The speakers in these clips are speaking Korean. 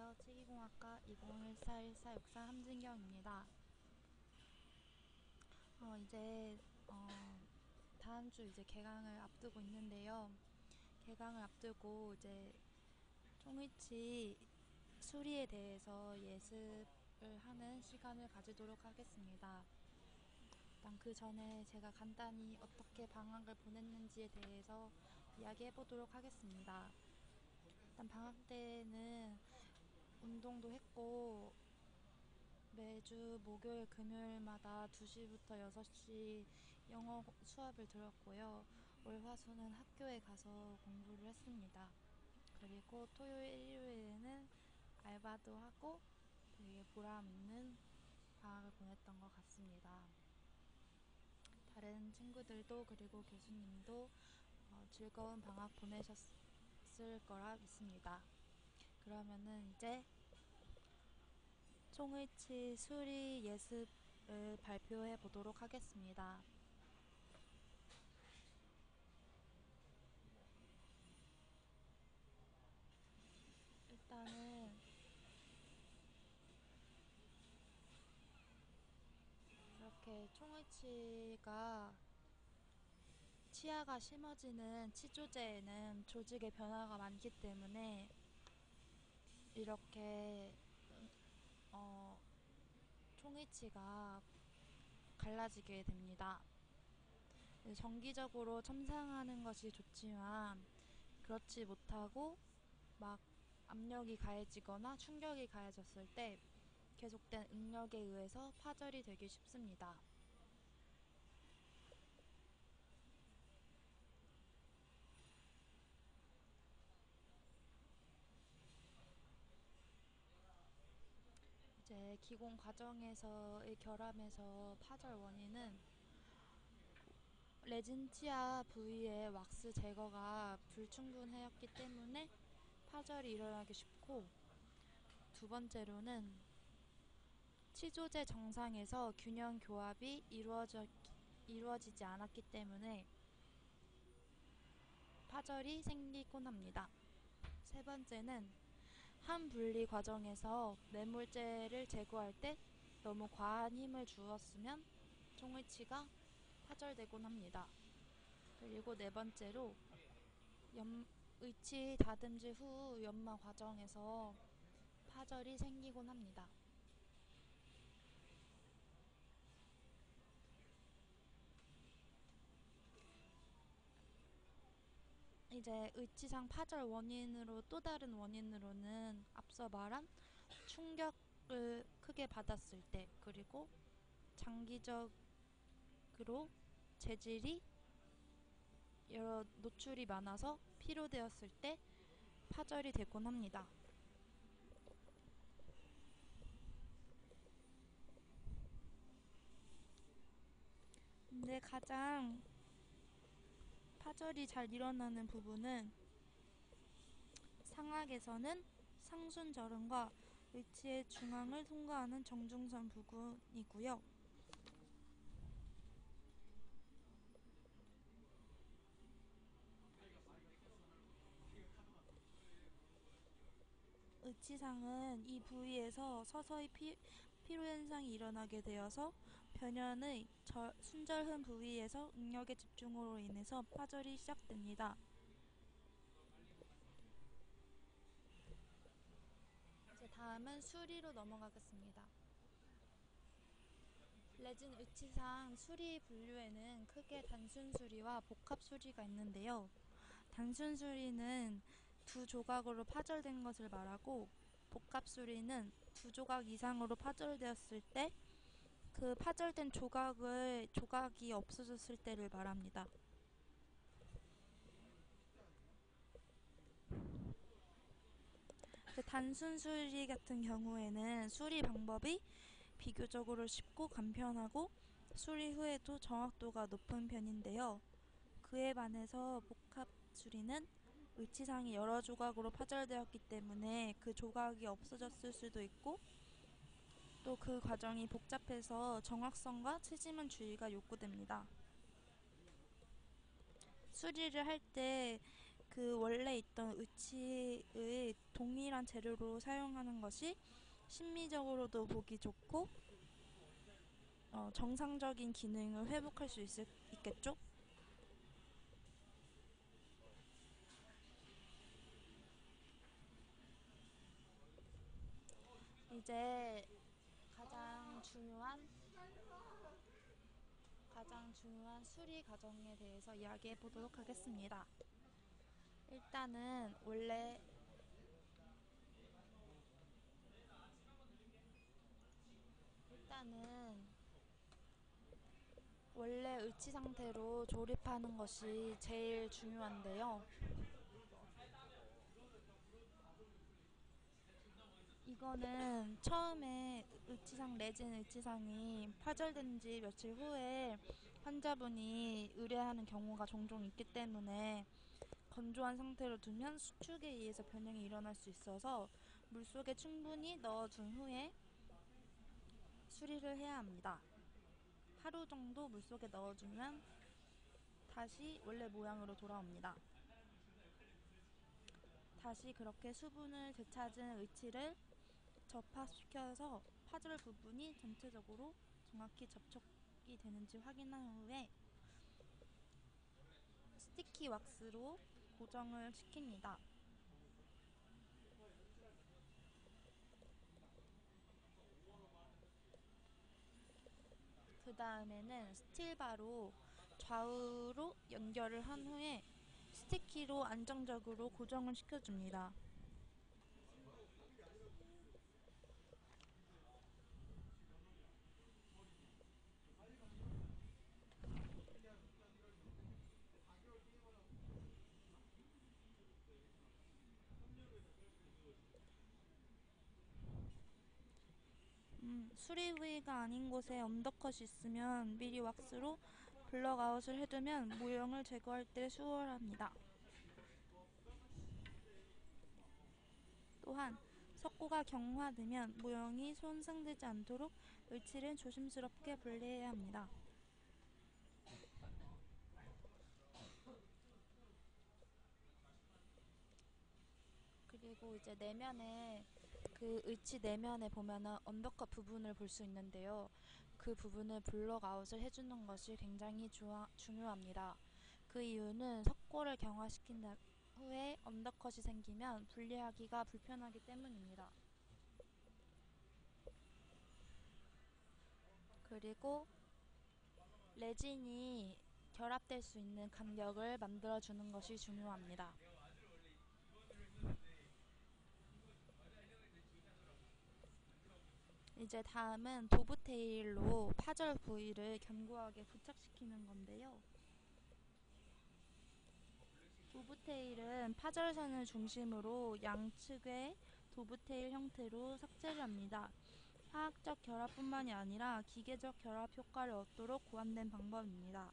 안녕하세요. 치기공학과 2014-1464 함진경입니다. 이제 다음 주 이제 개강을 앞두고 있는데요. 개강을 앞두고 이제 총위치 수리에 대해서 예습을 하는 시간을 가지도록 하겠습니다. 일단 그 전에 제가 간단히 어떻게 방학을 보냈는지에 대해서 이야기해 보도록 하겠습니다. 일단 방학 때는 운동도 했고 매주 목요일 금요일마다 2시부터 6시 영어 수업을 들었고요. 월화수는 학교에 가서 공부를 했습니다. 그리고 토요일 일요일에는 알바도 하고 되게 보람 있는 방학을 보냈던 것 같습니다. 다른 친구들도 그리고 교수님도 즐거운 방학 보내셨을 거라 믿습니다. 그러면은 이제 총의치 수리 예습을 발표해 보도록 하겠습니다. 일단은 이렇게 총의치가 치아가 심어지는 치조제에는 조직의 변화가 많기 때문에 이렇게 총의치가 갈라지게 됩니다. 정기적으로 첨상하는 것이 좋지만 그렇지 못하고 막 압력이 가해지거나 충격이 가해졌을 때 계속된 응력에 의해서 파절이 되기 쉽습니다. 이제 기공 과정에서의 결함에서 파절 원인은 레진 치아 부위의 왁스 제거가 불충분하였기 때문에 파절이 일어나기 쉽고, 두 번째로는 치조제 정상에서 균형 교합이 이루어지지 않았기 때문에 파절이 생기곤 합니다. 세 번째는 한 분리 과정에서 매물제를 제거할 때 너무 과한 힘을 주었으면 총의치가 파절되곤 합니다. 그리고 네 번째로 의치 다듬질 후 연마 과정에서 파절이 생기곤 합니다. 이제 의치상 파절 원인으로 또 다른 원인으로는 앞서 말한 충격을 크게 받았을 때, 그리고 장기적으로 재질이 여러 노출이 많아서 피로되었을 때 파절이 되곤 합니다. 근데 가장 파절이 잘 일어나는 부분은 상악에서는 상순절음과 의치의 중앙을 통과하는 정중선 부근이고요. 의치상은 이 부위에서 서서히 피로현상이 일어나게 되어서 변연의 순절흠 부위에서 응력의 집중으로 인해서 파절이 시작됩니다. 이제 다음은 수리로 넘어가겠습니다. 레진 의치상 수리 분류에는 크게 단순 수리와 복합 수리가 있는데요. 단순 수리는 두 조각으로 파절된 것을 말하고, 복합 수리는 두 조각 이상으로 파절되었을 때 그 파절된 조각이 없어졌을 때를 말합니다. 단순 수리 같은 경우에는 수리 방법이 비교적으로 쉽고 간편하고 수리 후에도 정확도가 높은 편인데요. 그에 반해서 복합 수리는 의치상이 여러 조각으로 파절되었기 때문에 그 조각이 없어졌을 수도 있고, 또 그 과정이 복잡해서 정확성과 세심한 주의가 요구됩니다. 수리를 할 때 그 원래 있던 의치의 동일한 재료로 사용하는 것이 심미적으로도 보기 좋고 정상적인 기능을 회복할 수 있겠죠? 이제 가장 중요한 수리 과정에 대해서 이야기해 보도록 하겠습니다. 일단은 일단은 원래 의치 상태로 조립하는 것이 제일 중요한데요. 이거는 처음에 레진 의치상이 파절된 지 며칠 후에 환자분이 의뢰하는 경우가 종종 있기 때문에 건조한 상태로 두면 수축에 의해서 변형이 일어날 수 있어서 물속에 충분히 넣어둔 후에 수리를 해야 합니다. 하루 정도 물속에 넣어주면 다시 원래 모양으로 돌아옵니다. 다시 그렇게 수분을 되찾은 의치를 접합시켜서 파절 부분이 전체적으로 정확히 접촉이 되는지 확인한 후에 스티키 왁스로 고정을 시킵니다. 그 다음에는 스틸바로 좌우로 연결을 한 후에 스티키로 안정적으로 고정을 시켜줍니다. 수리 부위가 아닌 곳에 언더컷이 있으면 미리 왁스로 블럭아웃을 해두면 모형을 제거할 때 수월합니다. 또한 석고가 경화되면 모형이 손상되지 않도록 의치를 조심스럽게 분리해야 합니다. 그리고 이제 의치 내면에 보면은 언더컷 부분을 볼 수 있는데요. 그 부분을 블럭아웃을 해주는 것이 굉장히 중요합니다. 그 이유는 석고를 경화시킨 후에 언더컷이 생기면 분리하기가 불편하기 때문입니다. 그리고 레진이 결합될 수 있는 간격을 만들어주는 것이 중요합니다. 이제 다음은 도브테일로 파절 부위를 견고하게 부착시키는 건데요. 도브테일은 파절선을 중심으로 양측의 도브테일 형태로 삭제를 합니다. 화학적 결합뿐만이 아니라 기계적 결합 효과를 얻도록 고안된 방법입니다.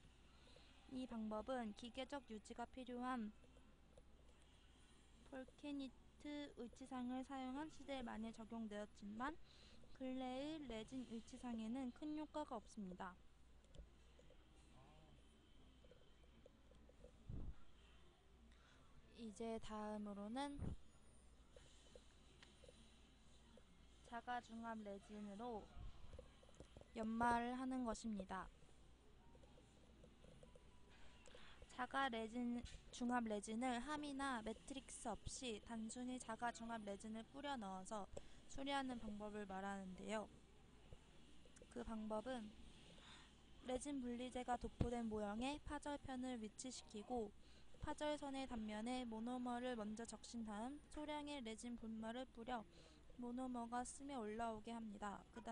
이 방법은 기계적 유지가 필요한 폴케니트 의치상을 사용한 시대에 많이 적용되었지만 근래의 레진 의치상에는 큰 효과가 없습니다. 이제 다음으로는 자가중압 레진으로 연마를 하는 것입니다. 중압 레진을 함이나 매트릭스 없이 단순히 자가중압 레진을 뿌려 넣어서 수리하는 방법을 말하는데요. 그 방법은 레진 분리제가 도포된 모형에 파절편을 위치시키고 파절선의 단면에 모노머를 먼저 적신 다음 소량의 레진 분말을 뿌려 모노머가 스며 올라오게 합니다. 그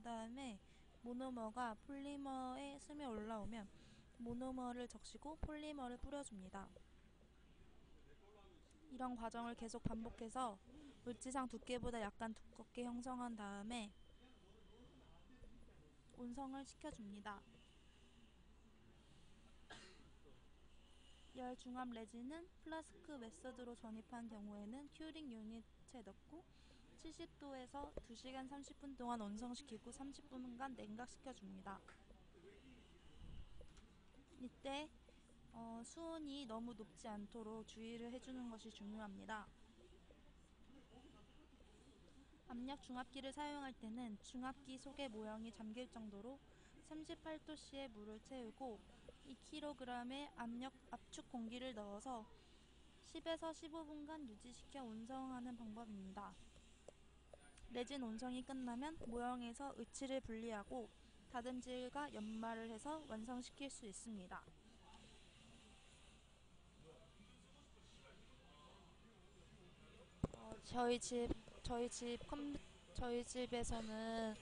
다음에 모노머가 폴리머에 스며 올라오면 모노머를 적시고 폴리머를 뿌려줍니다. 이런 과정을 계속 반복해서 물지상 두께보다 약간 두껍게 형성한 다음에 온성을 시켜줍니다. 열 중압 레진은 플라스크 메서드로 전입한 경우에는 큐링 유닛에 넣고 70도에서 2시간 30분 동안 온성시키고 30분간 냉각시켜줍니다. 이때 수온이 너무 높지 않도록 주의를 해주는 것이 중요합니다. 압력 중압기를 사용할 때는 중압기 속의 모형이 잠길 정도로 38도씨의 물을 채우고 2kg의 압축 공기를 넣어서 10에서 15분간 유지시켜 온성하는 방법입니다. 내진 온성이 끝나면 모형에서 의치를 분리하고 다듬질과 연마를 해서 완성시킬 수 있습니다. 어, 저희 집 저희 집 저희 집에서는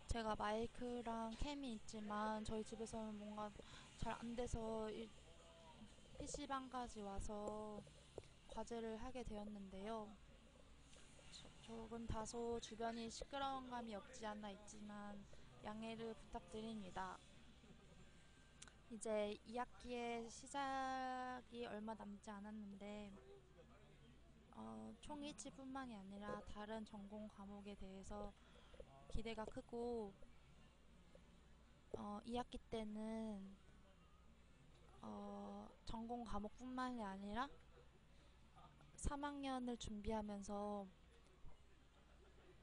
제가 마이크랑 캠이 있지만 저희 집에서는 뭔가 잘 안 돼서 PC방까지 와서 과제를 하게 되었는데요. 조금 다소 주변이 시끄러운 감이 없지 않아 있지만 양해를 부탁드립니다. 이제 2학기의 시작이 얼마 남지 않았는데 총이치뿐만이 아니라 다른 전공 과목에 대해서 기대가 크고 2학기 때는 전공 과목뿐만이 아니라 3학년을 준비하면서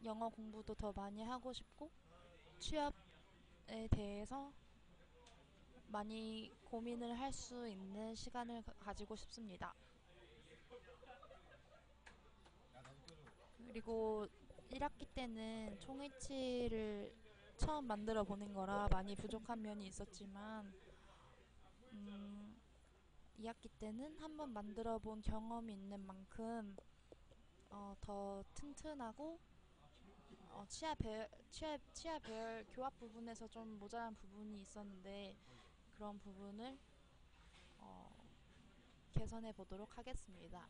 영어 공부도 더 많이 하고 싶고 취업에 대해서 많이 고민을 할 수 있는 시간을 가지고 싶습니다. 그리고 1학기 때는 총이치를 처음 만들어 보는 거라 많이 부족한 면이 있었지만 2학기 때는 한번 만들어 본 경험이 있는 만큼 더 튼튼하고 치아 배열 교합 부분에서 좀 모자란 부분이 있었는데 그런 부분을 어, 개선해 보도록 하겠습니다.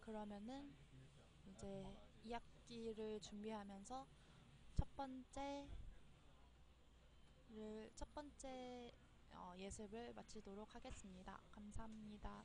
그러면은 이제 2학기를 준비하면서 첫 번째를 첫 번째 예습을 마치도록 하겠습니다. 감사합니다.